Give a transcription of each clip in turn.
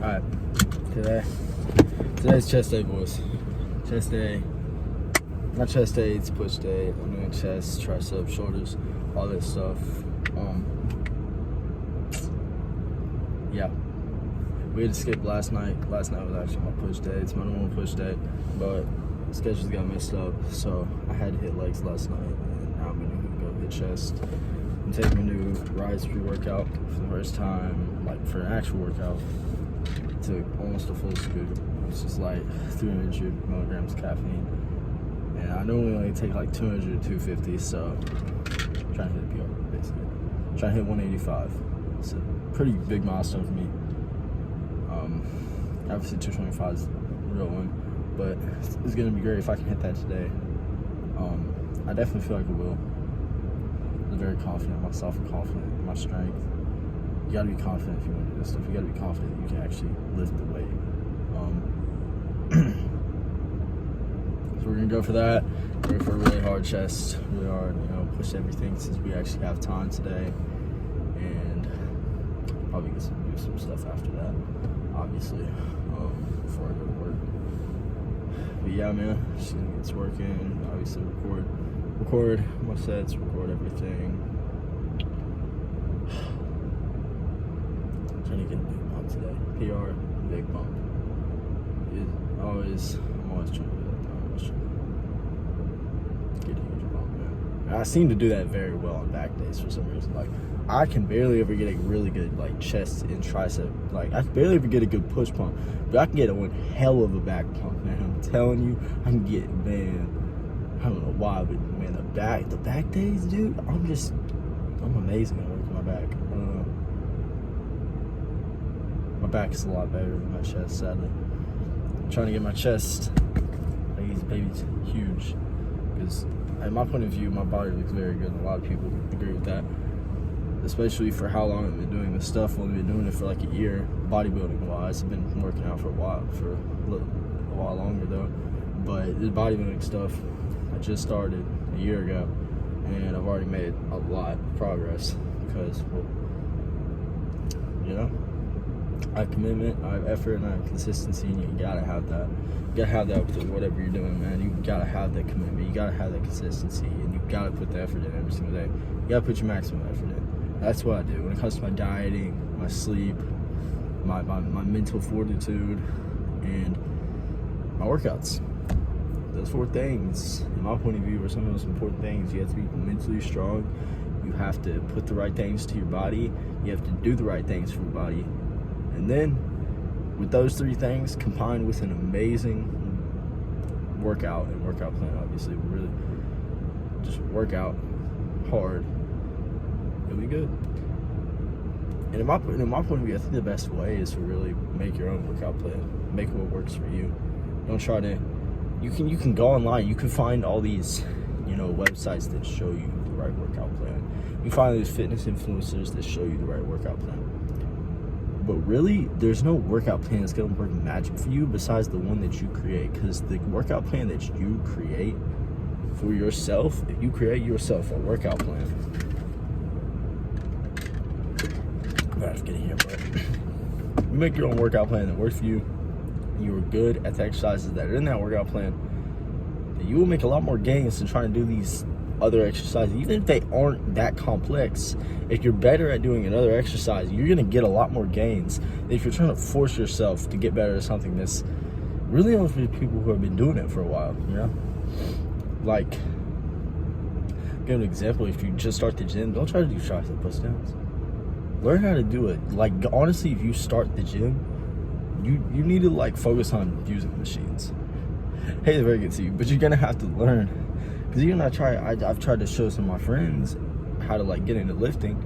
Alright, today's chest day, boys. Chest day. Not chest day, it's push day. I'm doing chest, triceps, shoulders, all that stuff. Yeah. We had to skip last night. Last night was actually my push day. It's my normal push day, but schedules got messed up, so I had to hit legs last night, and now I'm gonna go hit chest. I'm taking a new Rise pre-workout for the first time, like for an actual workout. Took almost a full scoop. It's just like 300 milligrams caffeine, and I normally only take like 200 to 250, so I'm trying to hit a PR basically. I'm trying to hit 185. It's a pretty big milestone for me. Obviously 225 is a real one, but it's gonna be great if I can hit that today. I definitely feel like I will. I'm very confident in myself and confident in my strength. You gotta be confident if you want to do this stuff. You gotta be confident that you can actually lift the weight. So we're gonna go for that. We're going for a really hard chest, really hard, push everything since we actually have time today. And probably do some stuff after that, obviously, before I go to work. But yeah, man, just gonna get to working, obviously record my sets, record everything. Trying to get a big pump today. PR, big pump. I'm always trying to do that. I'm always trying to get a huge pump, man. And I seem to do that very well on back days for some reason. Like, I can barely ever get a really good like chest and tricep. Like, I can barely ever get a good push pump, but I can get one hell of a back pump, man. I'm telling you, I can get, man. I don't know why, but man, the back days, dude. I'm amazing at working my back. I don't know. My back is a lot better than my chest, sadly. I'm trying to get my chest, like these babies, huge. Because, at my point of view, my body looks very good. A lot of people agree with that. Especially for how long I've been doing this stuff. I've only been doing it for like a year, bodybuilding-wise. I've been working out for a while longer though. But the bodybuilding stuff, I just started a year ago, and I've already made a lot of progress because, I have commitment, I have effort, and I have consistency, and you gotta have that. You gotta have that with whatever you're doing, man. You gotta have that commitment, you gotta have that consistency, and you gotta put the effort in every single day. You gotta put your maximum effort in. That's what I do when it comes to my dieting, my sleep, my mental fortitude, and my workouts. Those 4 things, in my point of view, are some of the most important things. You have to be mentally strong. You have to put the right things to your body. You have to do the right things for your body. And then, with those 3 things, combined with an amazing workout and workout plan, obviously, really just work out hard, it'll be good. And in my point of view, I think the best way is to really make your own workout plan. Make what works for you. Don't try to. You can go online. You can find all these, websites that show you the right workout plan. You can find these fitness influencers that show you the right workout plan. But really, there's no workout plan that's gonna work magic for you besides the one that you create. Because the workout plan that you create for yourself, if you create yourself a workout plan. I'm not getting here, but you make your own workout plan that works for you. You're good at the exercises that are in that workout plan, then you will make a lot more gains than trying to do these other exercises, even if they aren't that complex. If you're better at doing another exercise, you're gonna get a lot more gains than if you're trying to force yourself to get better at something that's really only for people who have been doing it for a while, Like, give an example, if you just start the gym, don't try to do tricep push downs. Learn how to do it. Like, honestly, if you start the gym, you need to like focus on using the machines. Hey, it's very good to you, but you're gonna have to learn, because I've tried to show some of my friends how to like get into lifting,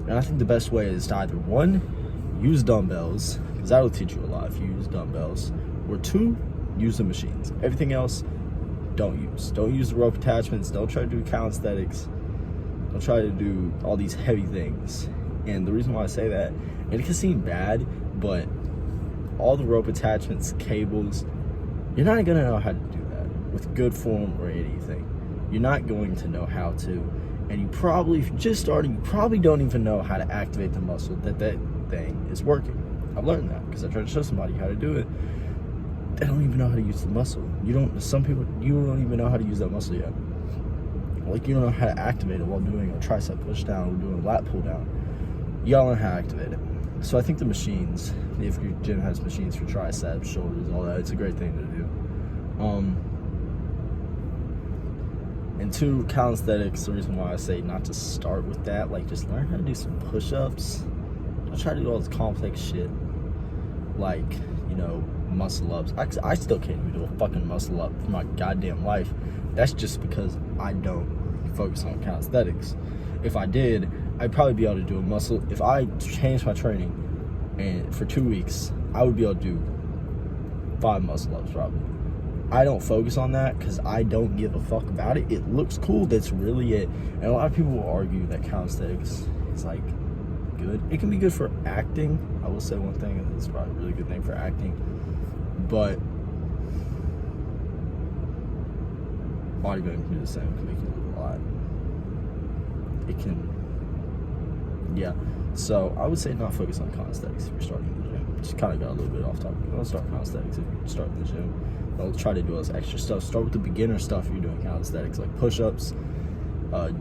and I think the best way is to either 1, use dumbbells, because that'll teach you a lot if you use dumbbells, or 2, use the machines. Everything else, don't use the rope attachments. Don't try to do calisthenics. Don't try to do all these heavy things. And the reason why I say that, and it can seem bad, but all the rope attachments, cables, you're not gonna know how to do that with good form or anything. You're not going to know how to, and you probably, if you're just starting, you probably don't even know how to activate the muscle that thing is working. I've learned that because I tried to show somebody how to do it. They don't even know how to use the muscle. Some people, you don't even know how to use that muscle yet. Like, you don't know how to activate it while doing a tricep push down or doing a lat pull down. You gotta learn how to activate it. So I think the machines, if your gym has machines for triceps, shoulders, all that, it's a great thing to do. And two, calisthenics, the reason why I say not to start with that, like, just learn how to do some push-ups. Don't try to do all this complex shit, like, you know, muscle ups. I still can't even do a fucking muscle up for my goddamn life. That's just because I don't focus on calisthenics. If I did, I'd probably be able to do a muscle. If I changed my training and for 2 weeks, I would be able to do 5 muscle ups probably. I don't focus on that because I don't give a fuck about it. It looks cool. That's really it. And a lot of people will argue that calisthenics is like good. It can be good for acting. I will say one thing, and it's probably a really good thing for acting. But bodybuilding can do the same. It can make you look a lot. It can, yeah. So I would say not focus on calisthenics if you're starting the gym. Just kind of got a little bit off topic. Don't start calisthenics if you're starting the gym. Don't try to do all this extra stuff. Start with the beginner stuff if you're doing calisthenics, like push-ups,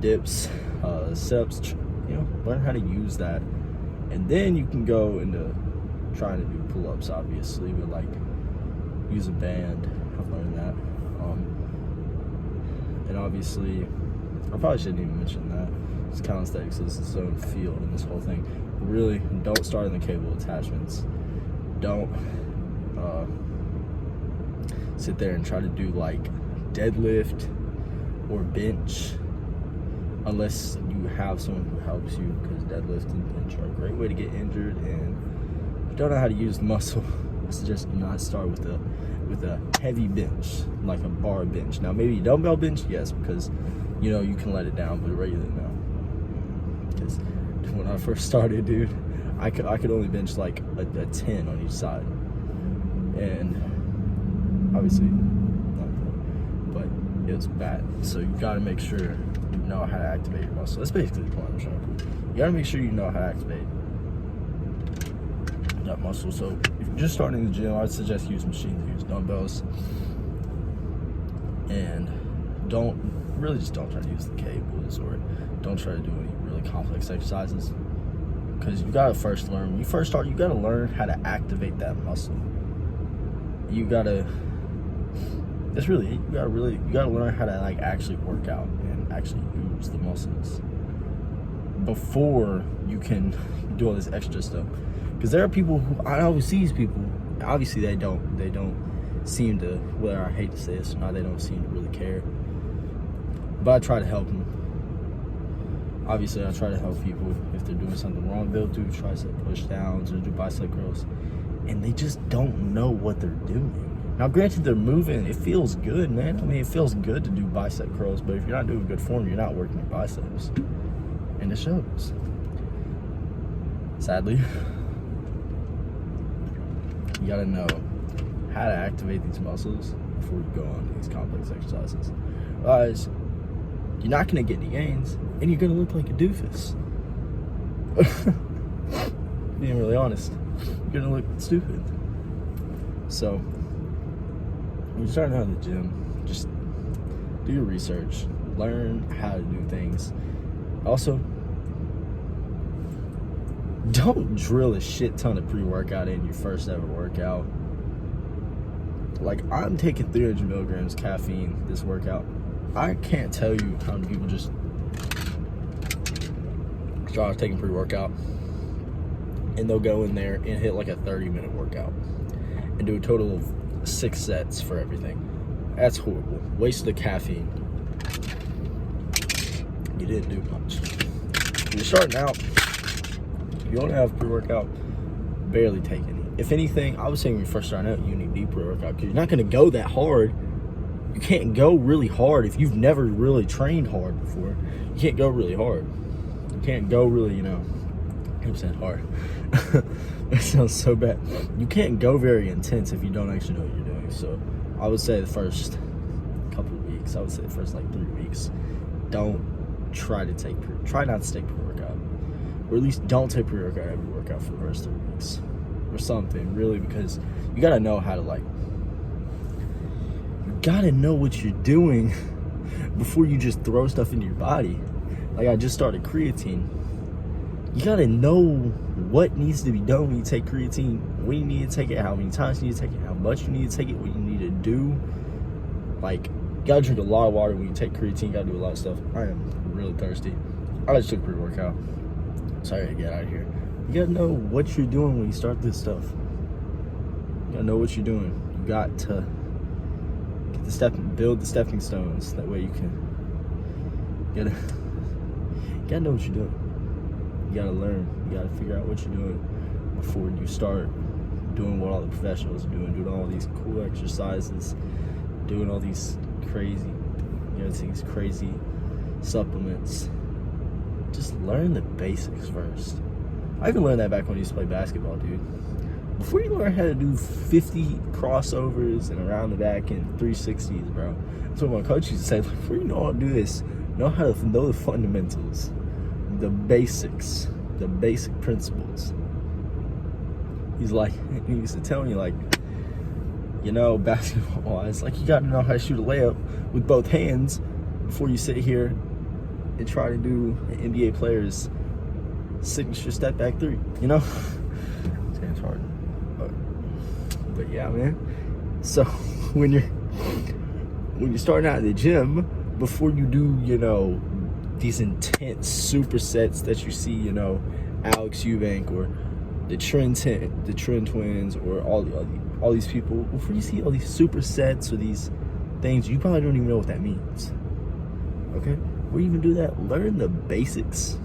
dips, sit-ups. You know, learn how to use that, and then you can go into trying to do pull-ups, obviously, but like use a band. I've learned that. And obviously, I probably shouldn't even mention that. It's calisthenics is its own field in this whole thing. Really, don't start in the cable attachments. Don't sit there and try to do like deadlift or bench unless you have someone who helps you, because deadlift and bench are a great way to get injured. And if you don't know how to use muscle, I suggest you not start with a heavy bench, like a bar bench. Now maybe dumbbell bench, yes, because you know you can let it down, but regular no. Because when I first started, dude, I could only bench like a 10 on each side, and obviously not good, but it was bad. So you gotta make sure you know how to activate your muscle. That's basically the point I'm trying to prove. You gotta make sure you know how to activate that muscle. So if you're just starting the gym, I'd suggest use machines, use dumbbells, and don't try to use the cables, or don't try to do any really complex exercises, because you gotta first learn. When you first start, you gotta learn how to activate that muscle. You gotta learn how to like actually work out and actually use the muscles before you can do all this extra stuff. Because there are people who, I always see these people, obviously they don't seem to, whether I hate to say this or not, they don't seem to really care. But I try to help them. Obviously, I try to help people if they're doing something wrong. They'll do tricep push downs or do bicep curls, and they just don't know what they're doing. Now, granted, they're moving. It feels good, man. I mean, it feels good to do bicep curls, but if you're not doing good form, you're not working your biceps, and it shows. Sadly, you gotta know how to activate these muscles before you go on these complex exercises. Otherwise, you're not gonna get any gains, and you're gonna look like a doofus. Being really honest, you're gonna look stupid. So, when you're starting out in the gym, just do your research, learn how to do things. Also, don't drill a shit ton of pre-workout in your first ever workout. Like, I'm taking 300 milligrams caffeine this workout. I can't tell you how many people just start taking pre-workout and they'll go in there and hit like a 30-minute workout and do a total of 6 sets for everything. That's horrible. Waste of caffeine. You didn't do much. When you're starting out, you don't have pre-workout, barely take any. If anything, I would say when you're first starting out, you need deep pre-workout, because you're not going to go that hard. You can't go really hard if you've never really trained hard before. You can't go really hard. You can't go really, 100% hard. That sounds so bad. You can't go very intense if you don't actually know what you're doing. So I would say the first couple of weeks, I would say the first like 3 weeks, don't try not to take pre-workout. Or at least don't take pre-workout every workout for the first 3 weeks. or something, really, because you gotta know how to, like, you gotta know what you're doing before you just throw stuff into your body. Like, I just started creatine. You gotta know what needs to be done when you take creatine, when you need to take it, how many times you need to take it, how much you need to take it, what you need to do. Like, you gotta drink a lot of water when you take creatine. You gotta do a lot of stuff. I am really thirsty. I just took a pre-workout. Sorry to get out of here. You gotta know what you're doing when you start this stuff. You gotta know what you're doing. You got to build the stepping stones. That way you can you gotta know what you're doing. You gotta learn. You gotta figure out what you're doing before you start doing what all the professionals are doing all these cool exercises, doing all these crazy, these crazy supplements. Just learn the basics first. I even learned that back when I used to play basketball, dude. Before you learn how to do 50 crossovers and around the back and 360s, bro. That's what my coach used to say. Before you know how to do this, know the fundamentals, the basics, the basic principles. He's like, he used to tell me, like, basketball-wise, like, you got to know how to shoot a layup with both hands before you sit here and try to do an NBA player's signature step back three, It's hard. But yeah, man. So when you're starting out at the gym, before you do, these intense supersets that you see, Alex Eubank or the Trend Twins or all these people, before you see all these supersets or these things, you probably don't even know what that means. Okay? Before you even do that, learn the basics.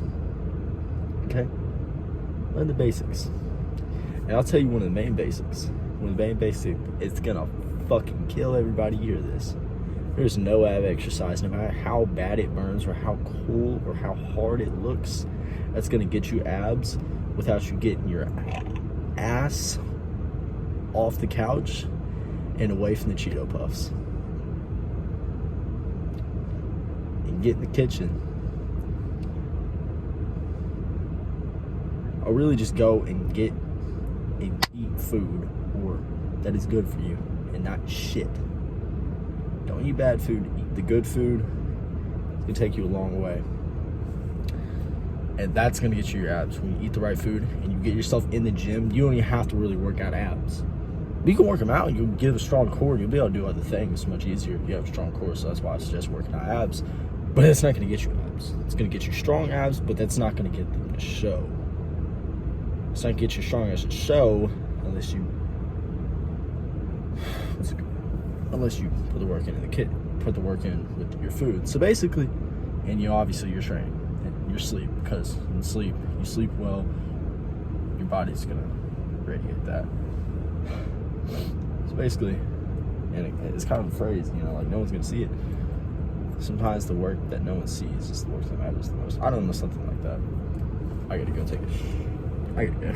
Okay? Learn the basics. And I'll tell you one of the main basics. One of the main basics, it's gonna fucking kill everybody. Hear this. There's no ab exercise, no matter how bad it burns or how cool or how hard it looks, that's gonna get you abs without you getting your ass off the couch and away from the Cheeto Puffs. And get in the kitchen. Or really just go and get and eat food that is good for you and not shit. Don't eat bad food, eat the good food. It's gonna take you a long way. And that's gonna get you your abs. When you eat the right food and you get yourself in the gym, you don't even have to really work out abs. But you can work them out and you'll get a strong core, you'll be able to do other things much easier if you have a strong core. So that's why I suggest working out abs. But it's not gonna get you abs. It's gonna get you strong abs, but that's not gonna get them to show. It's not gonna get you strong as a show unless you put the work in the kit, put the work in with your food. So basically, and obviously you're training and your sleep, because in sleep, you sleep well, your body's gonna radiate that. So basically, and it's kind of a phrase, like no one's gonna see it. Sometimes the work that no one sees is the work that matters the most. I don't know, something like that. I gotta go take a I gotta go.